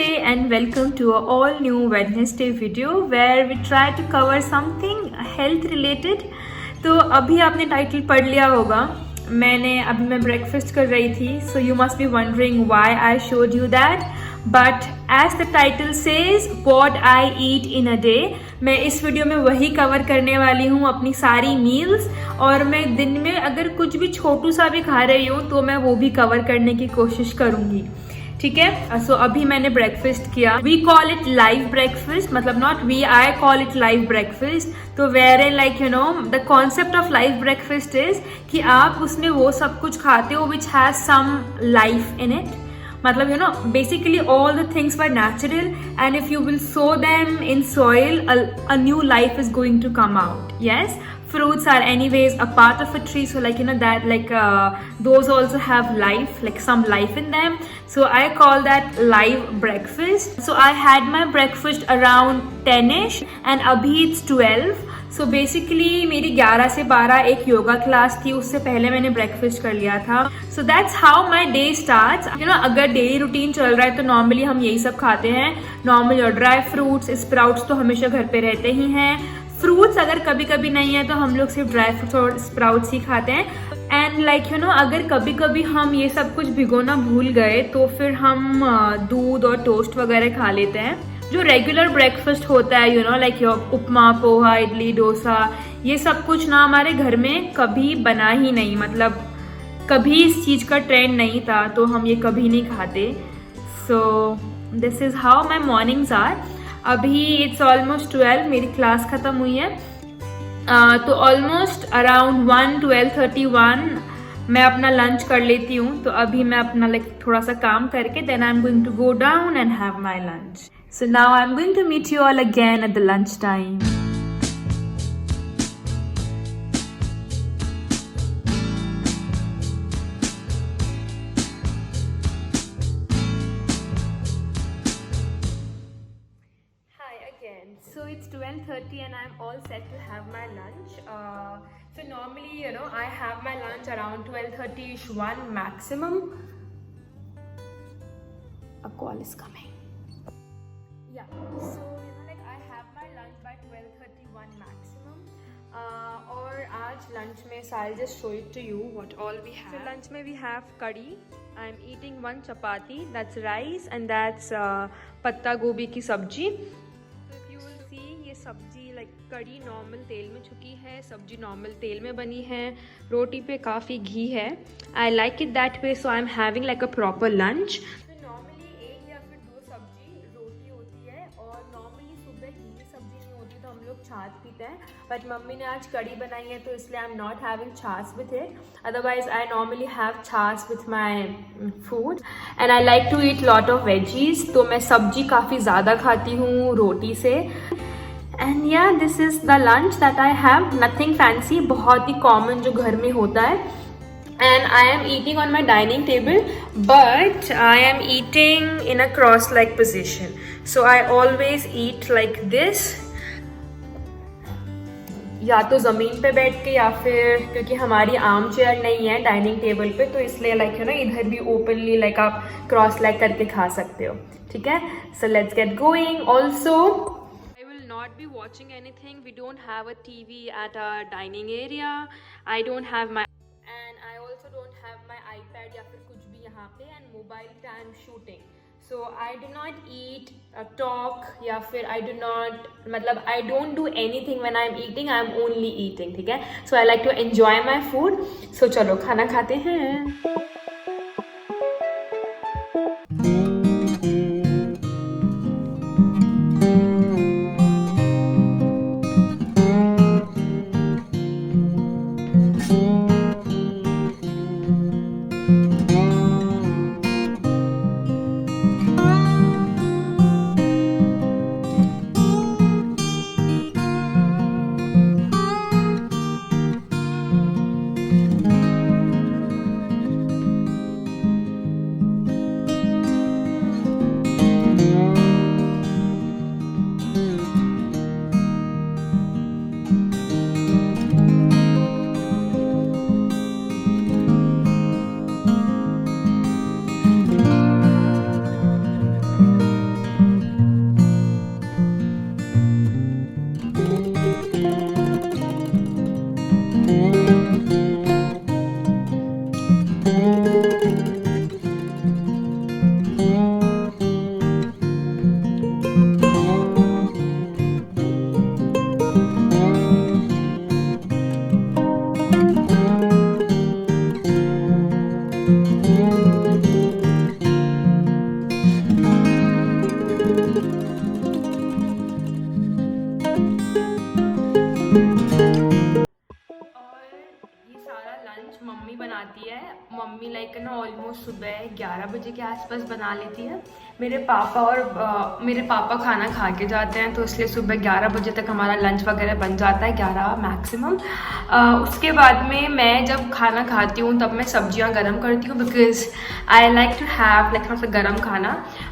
Namaste and welcome to a all new Wednesday video where we try to cover something health related. तो अभी आपने title पढ़ लिया होगा. मैं ब्रेकफास्ट कर रही थी. So you must be wondering why I showed you that. But as the title says, what I eat in a day. मैं इस वीडियो में वही कवर करने वाली हूँ, अपनी सारी मील्स. और मैं दिन में अगर कुछ भी छोटू सा भी खा रही हूँ तो मैं वो भी कवर करने की कोशिश करूँगी. ठीक है. सो अभी मैंने ब्रेकफास्ट किया. We call it live breakfast, मतलब not we, I call it live breakfast. तो where in like you know the concept of live breakfast is कि आप उसमें वो सब कुछ खाते हो which has some life in it. मतलब you know basically all the things were natural and if you will sow them in soil a new life is going to come out. Yes, fruits are anyways a part of a tree, so like you know that like those also have life, like some life in them. So I call that live breakfast. So I had my breakfast around 10ish and abhi it's 12. So basically मेरी 11 से 12 एक yoga class थी, उससे पहले मैंने breakfast कर लिया था. So that's how my day starts. You know अगर डेली रूटीन चल रहा है तो नॉर्मली हम यही सब खाते हैं. नॉर्मली और ड्राई फ्रूट्स, स्प्राउट्स तो हमेशा घर पे रहते ही हैं. फ्रूट्स अगर कभी कभी नहीं है तो हम लोग सिर्फ ड्राई फ्रूट्स और स्प्राउट्स ही खाते हैं. एंड लाइक यू नो अगर कभी कभी हम ये सब कुछ भिगोना भूल गए तो फिर हम दूध और टोस्ट वगैरह खा लेते हैं. जो रेगुलर ब्रेकफास्ट होता है यू नो लाइक उपमा, पोहा, इडली, डोसा, ये सब कुछ ना हमारे घर में कभी बना ही नहीं. मतलब कभी इस चीज़ का ट्रेंड नहीं था तो हम ये कभी नहीं खाते. So this is how my mornings are. अभी इट्स ऑलमोस्ट 12, मेरी क्लास ख़त्म हुई है. तो ऑलमोस्ट अराउंड 12:31 मैं अपना लंच कर लेती हूँ. तो अभी मैं अपना लाइक थोड़ा सा काम करके then I am going to go down and have my lunch. So now I'm going to meet you all again at the lunch time. Hi again. So it's 12:30 and I'm all set to have my lunch. So normally, you know, I have my lunch around 12:30ish, 1 maximum. A call is coming. Yeah, so you know like I have my lunch by 12:31 maximum. और आज lunch में so I'll just show it to you what all we have. So lunch में we have curry. I'm eating 1 chapati. That's rice and that's पत्ता गोभी की सब्जी. So if you will see ये सब्जी like कड़ी नॉर्मल तेल में छुकी है, सब्जी नॉर्मल तेल में बनी है, रोटी पे काफ़ी घी है. I like it that way, so I'm having like a proper lunch. छाछ पीते हैं बट मम्मी ने आज कड़ी बनाई है तो इसलिए I am not having chaas with it. Otherwise I normally have chaas with my food and I like to eat lot of veggies. तो मैं सब्जी काफ़ी ज़्यादा खाती हूँ रोटी से. एंड या this is the lunch that I have. Nothing fancy, बहुत ही कॉमन जो घर में होता है. And I am eating on my dining table, but I am eating in a cross-like position. So I always eat like this. या तो ज़मीन पे बैठ के या फिर क्योंकि हमारी आर्म चेयर नहीं है डाइनिंग टेबल पे तो इसलिए लाइक यू नो इधर भी ओपनली लाइक आप क्रॉस लाइक करके खा सकते हो. ठीक है. So let's get going. Also I will not be watching anything. We don't have a TV at our dining area. I don't have my and I also don't have my iPad या फिर कुछ भी यहाँ पे and mobile पे I am shooting. So I do not eat, talk या फिर I do not, मतलब I don't do anything when I'm eating. I'm only eating. ठीक है. So I like to enjoy my food. So चलो खाना खाते हैं. लंच मम्मी बनाती है। मम्मी लाइक ना ऑलमोस्ट सुबह 11 बजे के आसपास बना लेती है। मेरे पापा खाना खा के जाते हैं, तो इसलिए सुबह 11 बजे तक हमारा लंच वगैरह बन जाता है, 11 मैक्सिमम। उसके बाद में मैं जब खाना खाती हूँ तब मैं सब्जियाँ गर्म करती हूँ, because I like to have like थोड़ा सा गर्म खाना।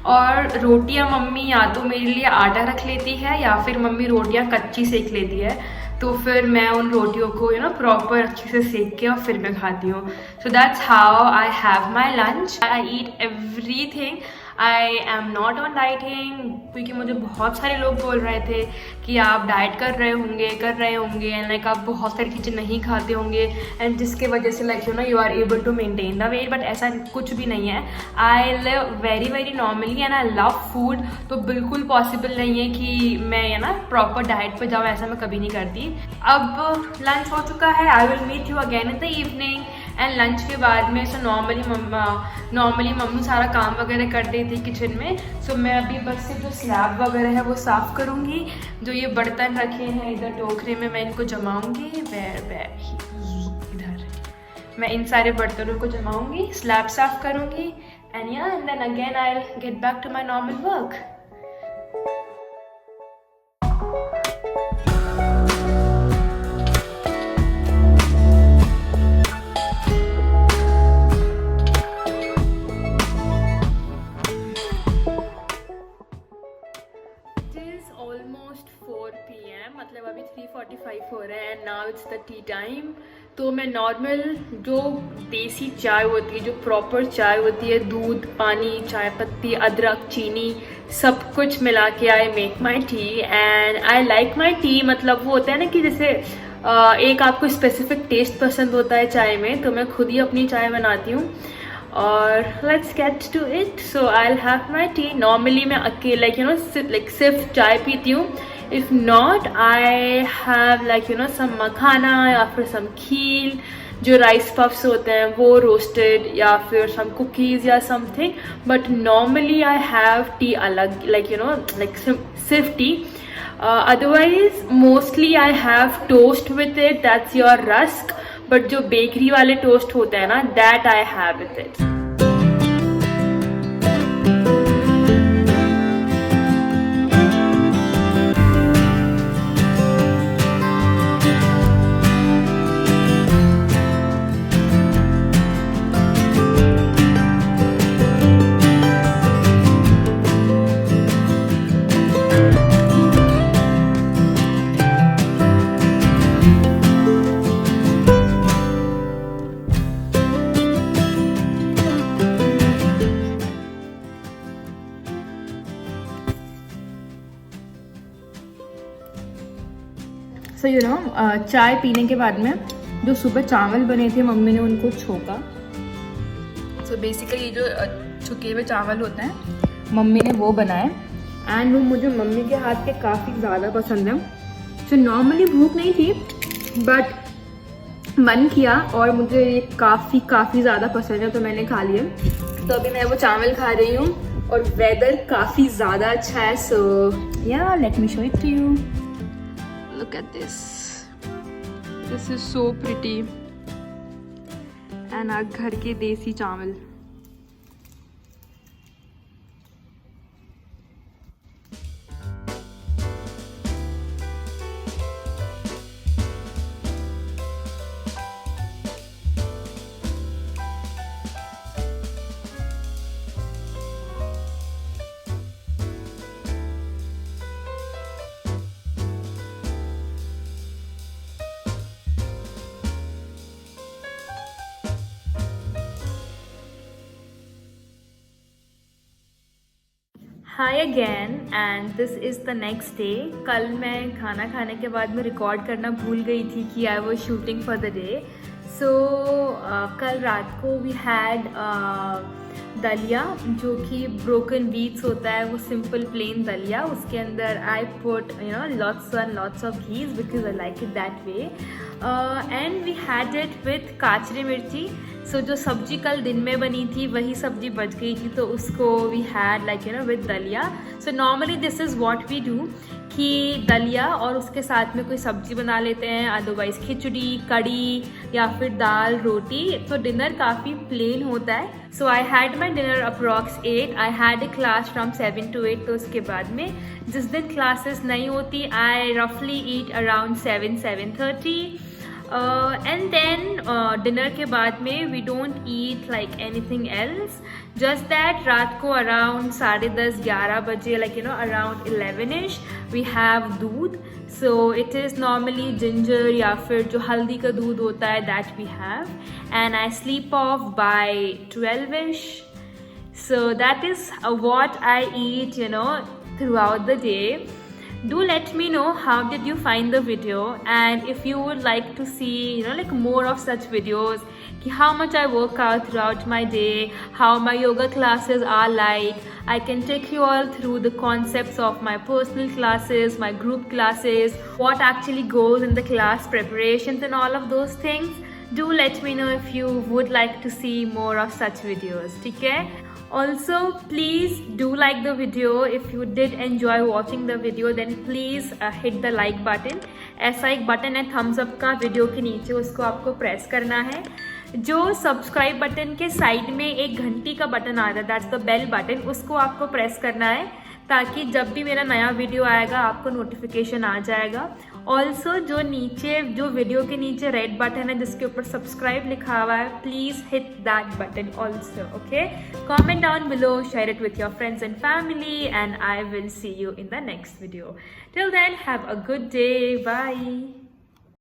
और रोटियाँ मम्मी या तो मेरे लिए आटा रख लेती है या फिर मम्मी रोटियाँ कच्ची सेक लेती है, तो फिर मैं उन रोटियों को प्रॉपर अच्छे से सेक के और फिर मैं खाती हूँ। So that's how I have my lunch. I eat everything. I am not on dieting, क्योंकि मुझे बहुत सारे लोग बोल रहे थे कि आप डाइट कर रहे होंगे एंड लाइक आप बहुत सारी चीज़ें नहीं खाते होंगे एंड जिसके वजह से like you are able to maintain the weight, but ऐसा कुछ भी नहीं है। I live very very normally and I love food, तो बिल्कुल पॉसिबल नहीं है कि मैं प्रॉपर डाइट पे जाऊँ, ऐसा मैं कभी नहीं करती। अब लंच हो चुका है, I will meet you again in the evening. And lunch के बाद में नॉर्मली मम्मी सारा काम वगैरह कर रही थी किचन में, सो मैं अभी बस से जो स्लैब वगैरह है वो साफ़ करूँगी। जो ये बर्तन रखे हैं इधर टोकरे में, मैं इनको जमाऊँगी। इधर मैं इन सारे बर्तनों को जमाऊँगी, स्लैब साफ़ करूँगी and then again I will get back to my normal work. Almost 4 PM, मतलब अभी 3:45 हो रहा है and now it's the tea time. तो मैं नॉर्मल जो देसी चाय होती है, जो प्रॉपर चाय होती है, दूध, पानी, चाय पत्ती, अदरक, चीनी, सब कुछ मिला के I make my T and I like my T. मतलब वो होता है ना कि जैसे एक आपको स्पेसिफिक टेस्ट पसंद होता है चाय में, तो मैं खुद ही अपनी चाय बनाती हूँ। और let's get to it. So I will have my tea. Normally मैं अकेले सिर्फ चाय पीती हूँ। If not I have some makhana या फिर सम खीर, जो राइस पफ्स होते हैं वो रोस्टेड, या फिर सम कुकीज़ या something. But normally I have tea अलग सिर्फ tea. Otherwise mostly I have toast with it, that's your rusk. But जो बेकरी वाले टोस्ट होते हैं ना, that I have with it. So चाय पीने के बाद में जो सुबह चावल बने थे मम्मी ने उनको छोका। सो बेसिकली जो छुके हुए चावल होते हैं मम्मी ने वो बनाए एंड वो मुझे मम्मी के हाथ के काफ़ी ज़्यादा पसंद है। सो नॉर्मली भूख नहीं थी बट मन किया और मुझे ये काफ़ी ज़्यादा पसंद है, तो मैंने खा लिया। तो अभी मैं वो चावल खा रही हूँ और वेदर काफ़ी ज़्यादा अच्छा है। So yeah let me show it to you. Look at this. This is so pretty. And our घर के देसी चावल। High again and this is the next day. कल मैं खाना खाने के बाद में रिकॉर्ड करना भूल गई थी कि I was shooting for the day. So कल रात को वी हैड दलिया, जो कि ब्रोकन बीट्स होता है, वो सिंपल प्लेन दलिया। उसके अंदर I put lots of ghees because I like it that way. And we had it with kachri mirchi so जो सब्जी कल दिन में बनी थी वही सब्जी बच गई थी, तो उसको we had like with daliya. So normally this is what we do कि दलिया और उसके साथ में कोई सब्जी बना लेते हैं, अदरवाइज खिचड़ी, कड़ी या फिर दाल, रोटी. तो डिनर काफ़ी प्लेन होता है. So I had my dinner approx 8. I had a class from 7 to 8. तो उसके बाद में जिस दिन क्लासेस नहीं होती आई रफली eat around 7-7:30. And then dinner के बाद में we don't eat like anything else, just that रात को अराउंड 10:30-11 बजे like around 11ish we have doodh. So it is normally ginger या फिर जो हल्दी का दूध होता है that we have. And I sleep off by 12ish. So that is what I eat throughout the day. Do let me know how did you find the video, and if you would like to see like more of such videos, how much I work out throughout my day, how my yoga classes are like. I can take you all through the concepts of my personal classes, my group classes, what actually goes in the class preparations and all of those things. Do let me know if you would like to see more of such videos. ठीक है? Also, please do like the video. If you did enjoy watching the video, then please hit the like button. ऐसा एक button है thumbs up का video के नीचे, उसको आपको प्रेस करना है. जो सब्सक्राइब बटन के साइड में एक घंटी का बटन आता है, दैट्स द बेल बटन, उसको आपको प्रेस करना है ताकि जब भी मेरा नया वीडियो आएगा आपको नोटिफिकेशन आ जाएगा. ऑल्सो जो नीचे जो वीडियो के नीचे रेड बटन है जिसके ऊपर सब्सक्राइब लिखा हुआ है, please hit that button also. Okay, comment down below, share it with your friends and family, and I will see you in the next video. Till then have a good day. Bye.